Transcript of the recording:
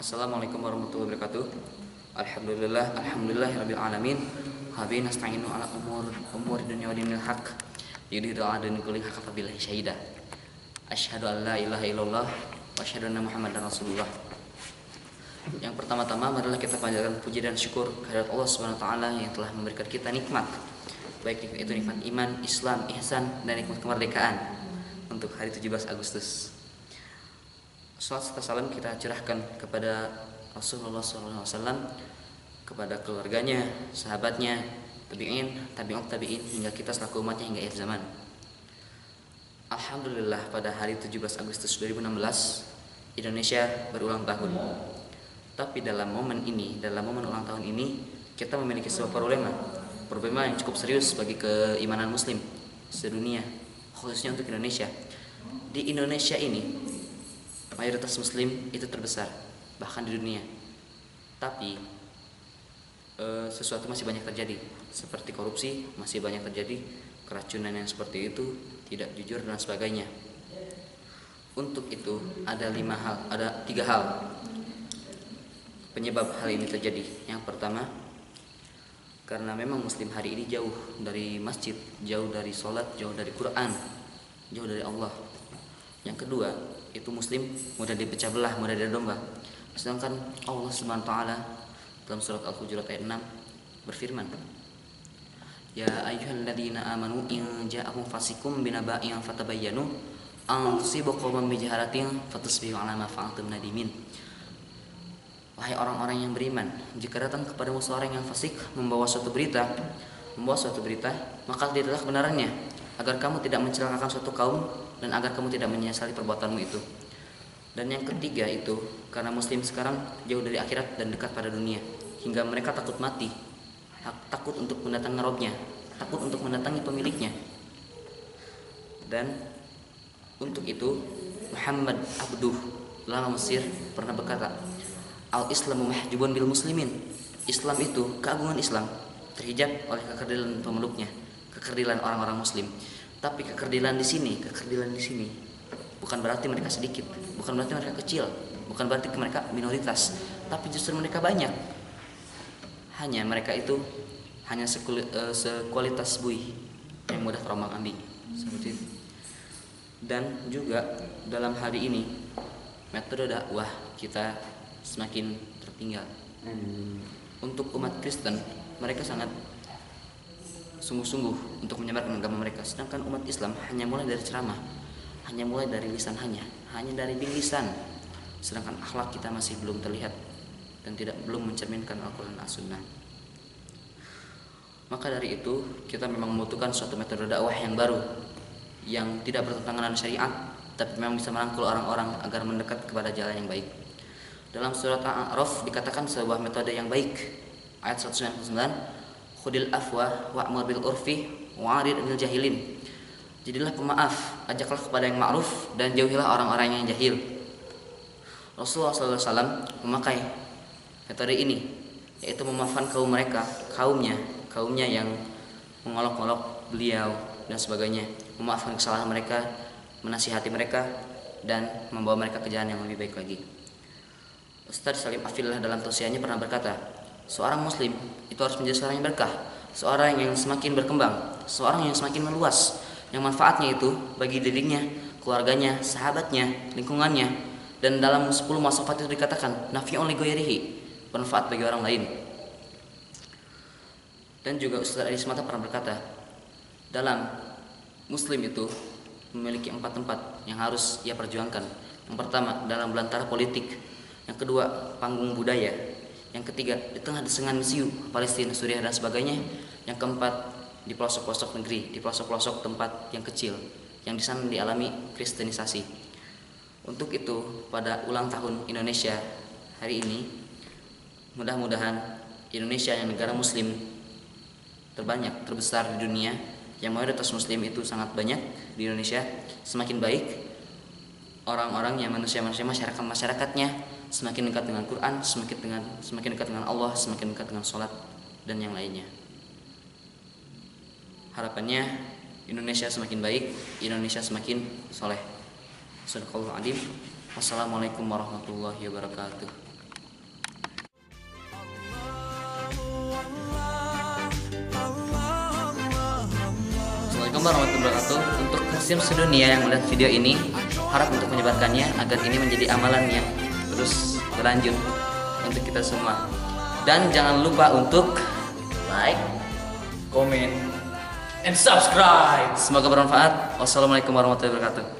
Assalamualaikum warahmatullahi wabarakatuh. Alhamdulillahirabbil alamin. Habi nasta'inu ala umur dunya wa dinil haq. Yuridu adun kulli haqqa billahi syahida. Asyhadu an la ilaha illallah wa asyhadu anna Muhammadar Rasulullah. Yang pertama-tama marilah kita panjatkan puji dan syukur kehadirat Allah Subhanahu wa taala yang telah memberikan kita nikmat. Baik itu nikmat iman, Islam, ihsan dan nikmat kemerdekaan untuk hari 17 Agustus. Salawat serta salam kita curahkan kepada Rasulullah SAW, kepada keluarganya, sahabatnya, tabi'in, tabi'ut tabi'in, hingga kita selaku umatnya hingga akhir zaman. Alhamdulillah pada hari 17 Agustus 2016 Indonesia berulang tahun. Tapi dalam momen ulang tahun ini, kita memiliki sebuah problema yang cukup serius bagi keimanan muslim sedunia, khususnya untuk Indonesia. Di Indonesia ini mayoritas muslim itu terbesar bahkan di dunia, tapi sesuatu masih banyak terjadi, seperti korupsi masih banyak terjadi, keracunan yang seperti itu, tidak jujur dan sebagainya. Untuk itu ada 3 hal penyebab hal ini terjadi. Yang pertama, karena memang muslim hari ini jauh dari masjid, jauh dari sholat, jauh dari Quran, jauh dari Allah. Yang kedua, itu muslim mudah dipecah belah, mudah didomba. Sedangkan Allah Subhanahu wa taala dalam surat Al-Hujurat ayat 6 berfirman, Ya ayyuhalladzina amanu in ja'akum fasikum binaba'in fatabayyanu an tusibu qauman bijahalatin fatusbihu 'ala ma fa'altum nadimin. Wahai orang-orang yang beriman, jika datang kepadamu seorang yang fasik membawa suatu berita, maka lihatlah kebenarannya, agar kamu tidak mencelakakan suatu kaum dan agar kamu tidak menyesali perbuatanmu itu. Dan yang ketiga itu karena muslim sekarang jauh dari akhirat dan dekat pada dunia, hingga mereka takut mati, takut untuk mendatangi Rabbnya, takut untuk mendatangi pemiliknya. Dan untuk itu Muhammad Abduh ulama Mesir pernah berkata, Al-Islamu mahjubun bil muslimin. Islam itu, keagungan Islam terhijab oleh kekerdilan pemeluknya, kekerdilan orang-orang muslim. Tapi kekerdilan di sini bukan berarti mereka sedikit, bukan berarti mereka kecil, bukan berarti mereka minoritas, tapi justru mereka banyak. Hanya mereka itu hanya sekualitas buih yang mudah terombang-ambing seperti itu. Dan juga dalam hari ini metode dakwah kita semakin tertinggal. Untuk umat Kristen, mereka sangat sungguh-sungguh untuk menyebarkan agama mereka, sedangkan umat Islam hanya mulai dari ceramah, hanya mulai dari lisan, hanya dari lisan, sedangkan akhlak kita masih belum terlihat dan belum mencerminkan Al-Quran dan As-Sunnah. Maka dari itu kita memang membutuhkan suatu metode dakwah yang baru, yang tidak bertentangan dengan syariat, tapi memang bisa merangkul orang-orang agar mendekat kepada jalan yang baik. Dalam surat Al-A'raf dikatakan sebuah metode yang baik, ayat 199, Khudil afwa wa'mur bil urfi wa'rid 'anil jahilin. Jadilah pemaaf, ajaklah kepada yang ma'ruf dan jauhilah orang-orang yang jahil. Rasulullah SAW memakai metode ini, yaitu memaafkan kaumnya yang mengolok-olok beliau dan sebagainya, memaafkan kesalahan mereka, menasihati mereka dan membawa mereka ke jalan yang lebih baik lagi. Ustaz Salim Afillah dalam tausiahnya pernah berkata, seorang muslim itu harus menjadi seorang yang berkah, seorang yang semakin berkembang, seorang yang semakin meluas, yang manfaatnya itu bagi dirinya, keluarganya, sahabatnya, lingkungannya. Dan dalam 10 masafat itu dikatakan nafi'un li ghairihi, bermanfaat bagi orang lain. Dan juga Ustaz Ali Semata pernah berkata, dalam muslim itu memiliki 4 tempat yang harus ia perjuangkan. Yang pertama dalam belantara politik, yang kedua panggung budaya, yang ketiga di tengah desengan misiu Palestina, Suriah dan sebagainya, yang keempat di pelosok-pelosok negeri, di pelosok-pelosok tempat yang kecil yang di sana dialami kristenisasi. Untuk itu pada ulang tahun Indonesia hari ini, mudah-mudahan Indonesia yang negara muslim terbanyak, terbesar di dunia, yang mayoritas muslim itu sangat banyak di Indonesia, semakin baik orang-orangnya, manusia-manusia, masyarakatnya semakin dekat dengan Quran, semakin dekat dengan Allah, semakin dekat dengan sholat dan yang lainnya. Harapannya Indonesia semakin baik, Indonesia semakin soleh. Sadaqallahul adzim. Wassalamualaikum warahmatullahi wabarakatuh. Assalamualaikum warahmatullahi wabarakatuh. Untuk muslim sedunia yang melihat video ini, harap untuk menyebarkannya agar ini menjadi amalan yang terus berlanjut untuk kita semua. Dan jangan lupa untuk like, comment, and subscribe. semoga bermanfaat. Wassalamualaikum warahmatullahi wabarakatuh.